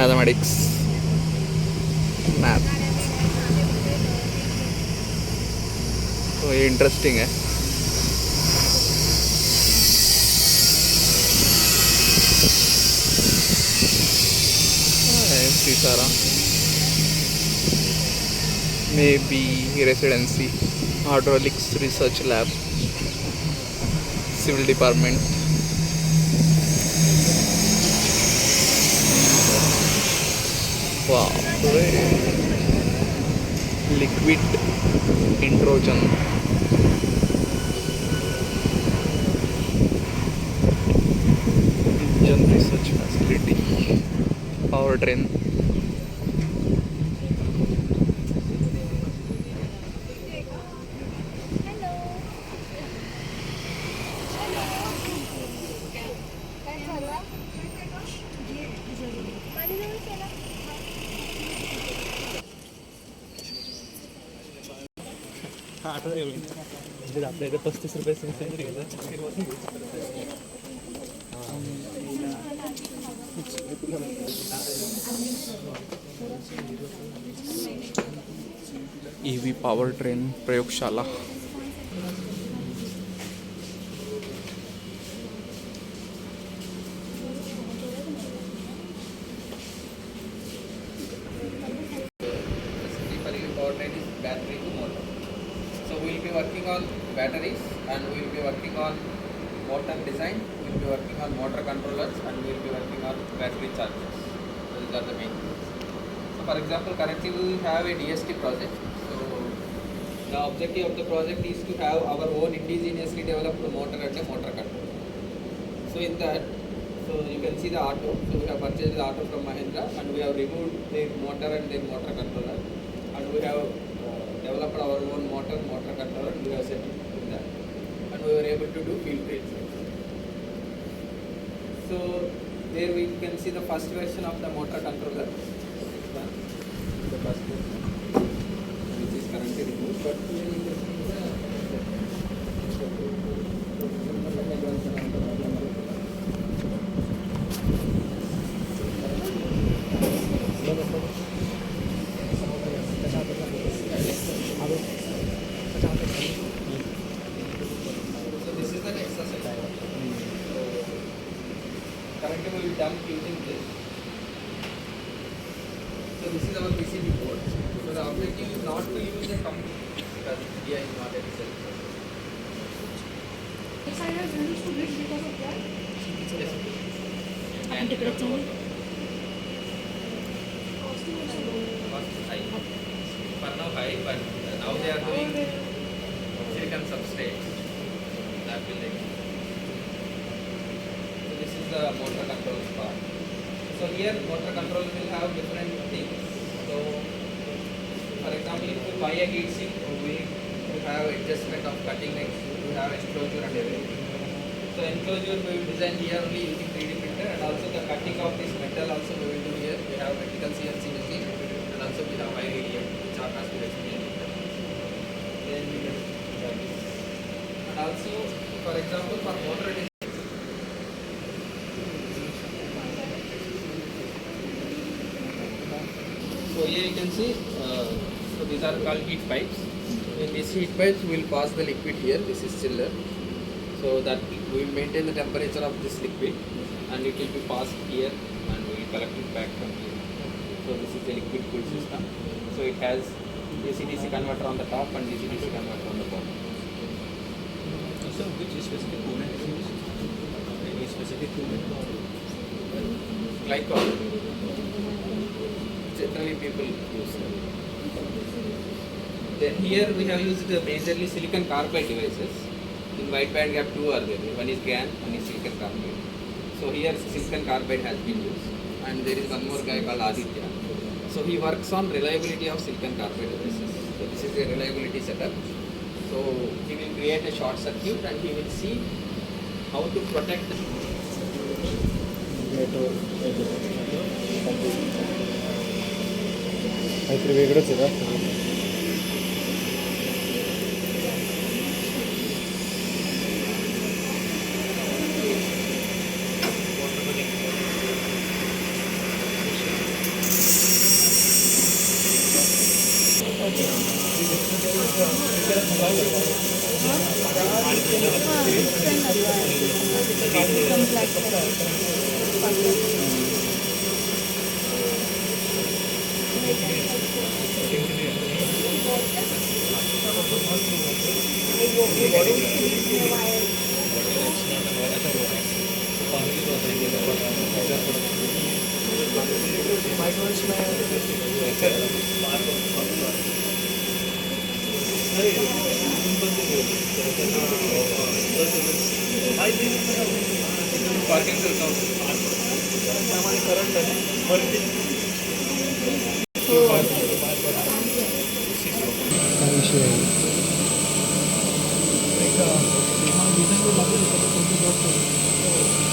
Mathematics, math, तो ये interesting है। ऐसी सारा मे बी residency, hydraulics research lab, civil department. बाप रे, liquid nitrogen, engine research facility, power train. आपल्या इथे 35 रुपये सेंचुरी ईवी पावर ट्रेन प्रयोगशाला। Basically, power train is battery to motor. So we will be working on batteries, and we will be working on motor design, we will be working on motor controllers, and we will be working on battery chargers. So these are the main things. So for example, currently we have a DST project. So the objective of the project is to have our own indigenously developed motor and a motor controller. So in that, so you can see the auto. So we have purchased the auto from Mahindra, and we have removed their motor and their motor controller, and we have developed our own motor controller, and we have set it in that, and we were able to do field trials. So there we can see the first version of the motor controller. The first version, which is currently removed, but here you can see currently we will dump using this. So this is our PCB board. So the objective is not to use a company because India is not a result. Side has reduced to bridge because of that. Yes. And ticket change. Cost high. For now high, but now they are doing silicon substrate. That will take. So this is the motor control part. So here motor control will have different things. So for example, if you buy a heat sink, we have adjustment of cutting edge, we have enclosure and everything. So enclosure we will design here only using 3D printer, and also the cutting of this metal also we will do here. We have vertical CNC machine, and also we have high radium, which Akash will explain. Then we can and also for example for motor design. So here you can see, so these are called heat pipes. In these heat pipes we will pass the liquid here, this is chiller. So that we will maintain the temperature of this liquid, and it will be passed here, and we will collect it back from here. So this is the liquid cooled system. So it has AC/DC converter on the top and DC/DC converter on the bottom. So which specific coolant is used? Any specific coolant? Glycol. Generally people use it. Then here we have used majorly silicon carbide devices. In wide band gap, two are there. One is GaN, one is silicon carbide. So here silicon carbide has been used, and there is one more guy called Aditya. So he works on reliability of silicon carbide devices. So this is a reliability setup. So he will create a short circuit and he will see how to protect the काहीतरी वेगळंच आहे का?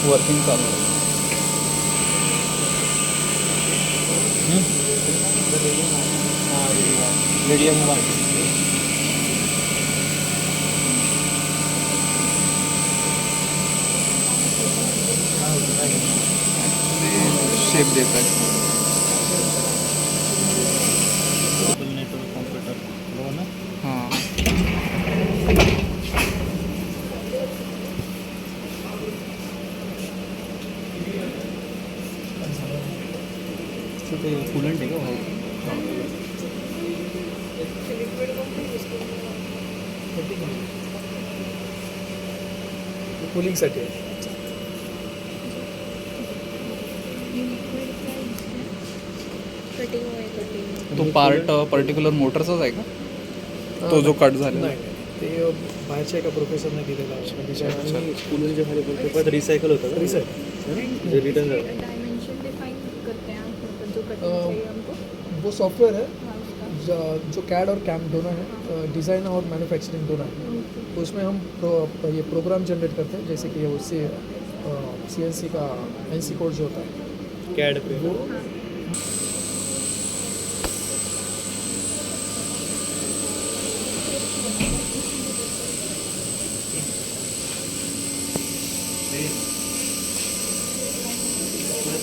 Working चालू आहे. Medium shape देत आहे. Network computer हो ना. हां ते कूलंट आहे का? कूलिंगसाठी तो पार्ट पर्टिक्युलर मोटरचाच आहे का, तो जो कट झाला? नाही ते बाहेरच्या एका प्रोफेसरने दिलेला आहे. कूलंट जे खाली पडते पण रिसायकल होतं का? रिसाइड जे रिटर्न झालं. डायमेंशन डिफाइन करते हैं आपको जो कटिंग चाहिए हमको वो सॉफ्टवेयर है हाँ उसका जो कैड और कैम दोनों है, डिज़ाइन और मैन्युफैक्चरिंग दोनों है. उसमें हम ये प्रोग्राम जनरेट करते हैं, जैसे कि उससे CNC का NC कोड जो होता है कॅड पे वो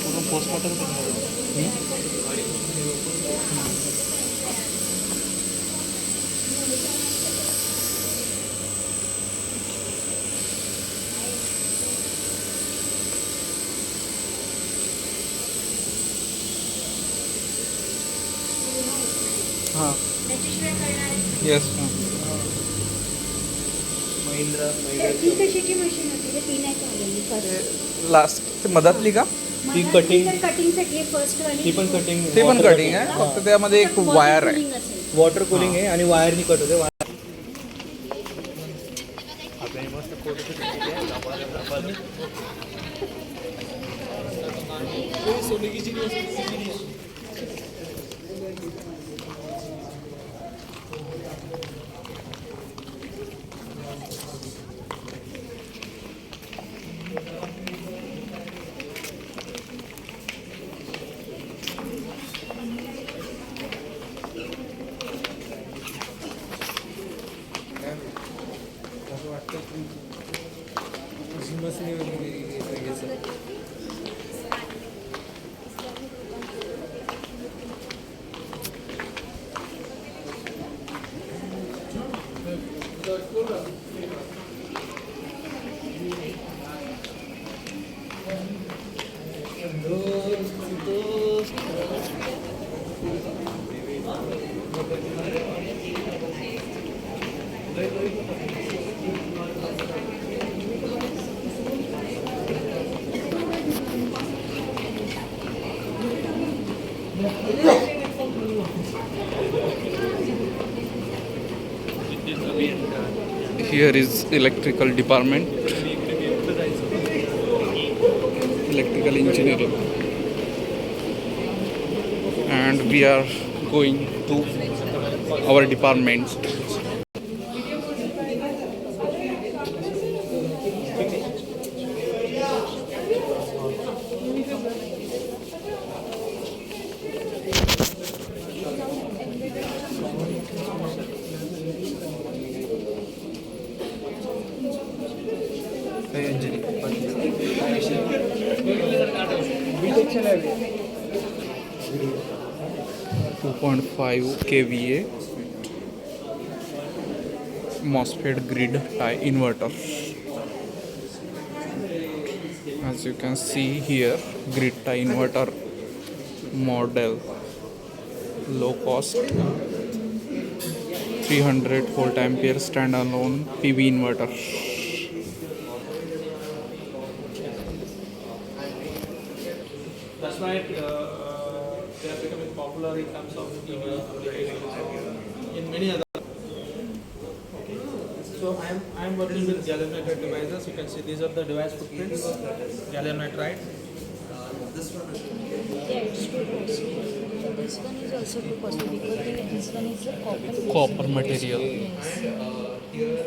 पूर्ण पोस्टमॉर्टम हां येस. महिंद्रा ती कशाची मशीन होती रे? ती नाही चालवली फर्स्ट. लास्ट ते मधातली का? ती कटिंग कटिंगसाठी फर्स्ट वाली ती पण कटिंग ते पण कटिंग आहे, फक्त त्यामध्ये एक वायर आहे. वॉटर कूलिंग आहे आणि वायरनी कट होते. Here is electrical department, electrical engineering, and we are going to our department. Two 2.5 kVA MOSFET grid tie inverter. As you can see here, grid tie inverter model, low cost, 300 volt ampere standalone PV inverter. That's why they are becoming popular in terms of EV in many other. So I'm working with gallium nitride devices. You can see these are the device footprints. Gallium nitride. Yeah, it's 2%. This one is also 2% because this one is a Copper material. Yes.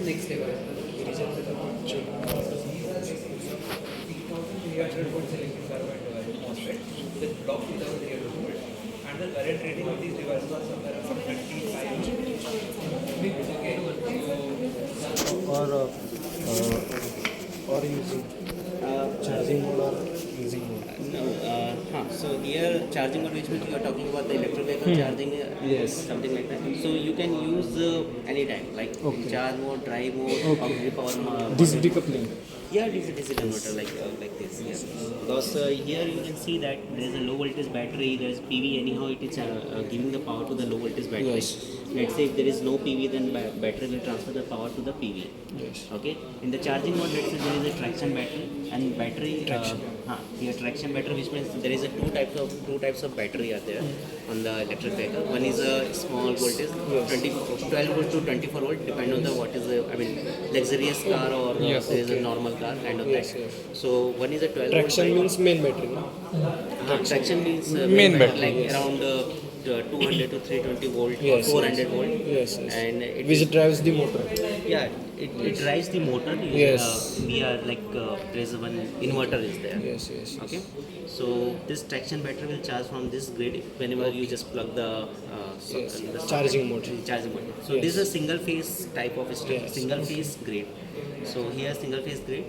Next level. With block 2000 and the current rating of these devices are somewhere around 25. or using charging mode or using mode. So here charging mode, which means you are talking about the electric vehicle charging, Yes. something like that. So you can use anytime, like charge mode, drive mode, auxiliary power mode. This decoupling. Yeah, it is a DC converter like this. Yes. Because here you can see that there is a low voltage battery, there is PV. Anyhow, it is giving the power to the low voltage battery. Yes. Let's say if there is no PV, then battery will transfer the power to the PV. Yes. Okay. In the charging mode, let's say there is a traction battery and battery. Here traction battery, which means there is a two types of battery are there on the electric vehicle. One is a small voltage, 12 volt to 24 volt, depend on the what is the luxurious car or there is a normal car kind of that. So one is a 12 Traction volt. means main battery, no? Traction means Main battery, like around 200 to 320 volt Yes, or 400 volt. Yes, yes. And it Which drives the motor. yeah, it drives the motor. Yes. We are like there is one inverter is there. Yes, yes. Okay, so this traction battery will charge from this grid whenever you just plug the, Yes. the Charging mode. charging mode. So Yes. this is a single phase type of Yes. single phase grid. So here single phase grid.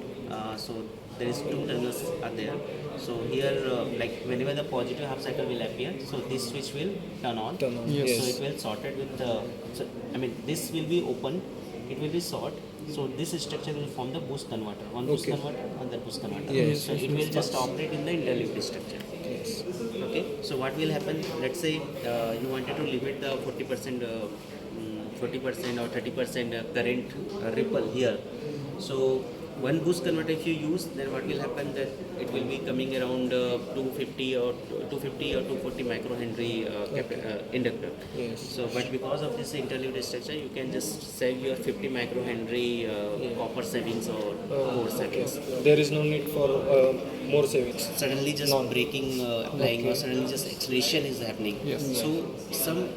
So there is two terminals are there. So here like whenever the positive half cycle will appear, so this switch will turn on. Turn on. Yes. So it will sorted with so, I mean this will be open. It will be short. So this structure will form the boost converter. One boost Okay. converter, another boost converter. Yes. So it will just operate in the interleaved structure. Yes. Okay. So what will happen? Let's say you wanted to limit the 40%, 40% or 30% current ripple here. So one boost converter if you use, then what will happen that it will be coming around 250 or 240 microhenry inductor. Yes. So but because of this interleaved structure, you can just save your 50 microhenry copper savings or core savings. There is no need for more savings. Suddenly just braking applying or suddenly just acceleration is happening. Yes. So some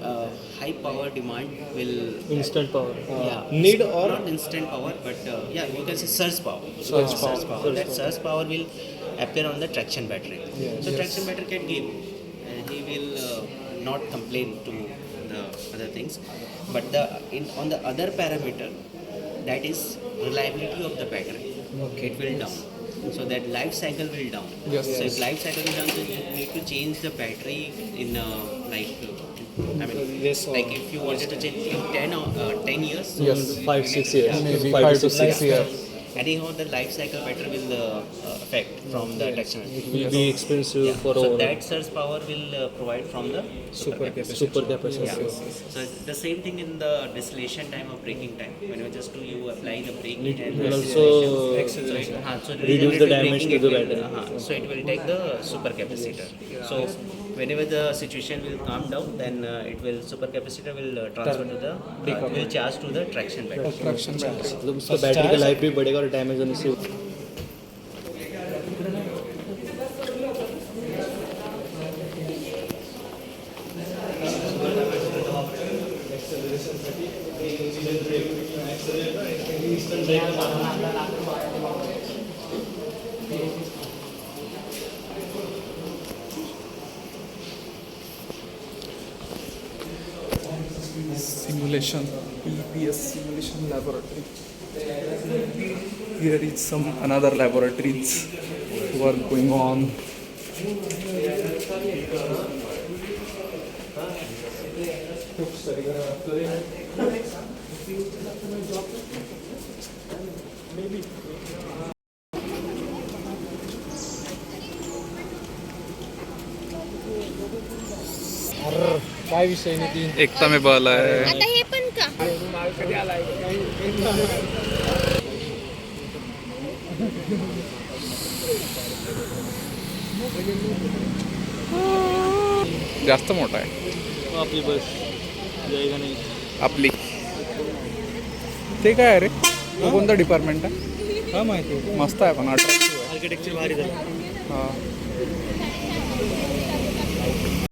high power demand will Instant power. need or not instant power, but yeah, you can say surge power. Surge power. That surge power will appear on the traction battery. Yes. So traction battery can give. He will not complain to the other things, but on the other parameter, that is reliability of the battery. Okay. It will down. So that life cycle will down. Yes. So if life cycle is down, so you need to change the battery in I mean, Yes, like if you wanted to change in 10 years. So Yes. 5-6 years. Maybe Five 5 to to six 6 years. anyhow the life cycle battery will affect from the traction. It will be expensive Yeah. for So overall. that surge power will provide from the Super capacitor. Yeah. So the same thing in the distillation time or braking time. Whenever just do you apply the braking It and will acceleration. also So so reduce the damage braking to the it will- battery. so it will take the super capacitor. So whenever the situation will calm down, then it will super capacitor will transfer to the will charge to the traction battery. Traction battery मतलब उसका battery का life भी बढ़ेगा और damage होने से simulation, EPS simulation laboratory. Here is some another laboratories work going on. काय विषय नाही ती एकता में बल आहे. आता हे पण का जास्त मोठा आहे आपली बस जाएगा नहीं. आपली. ते काय आहे रे? तो कोणता डिपार्टमेंट आहे? हा माहिती आहे. मस्त आहे पण अट्रॅक्टिव्ह आहे. आर्किटेक्चर भारी झालं. हां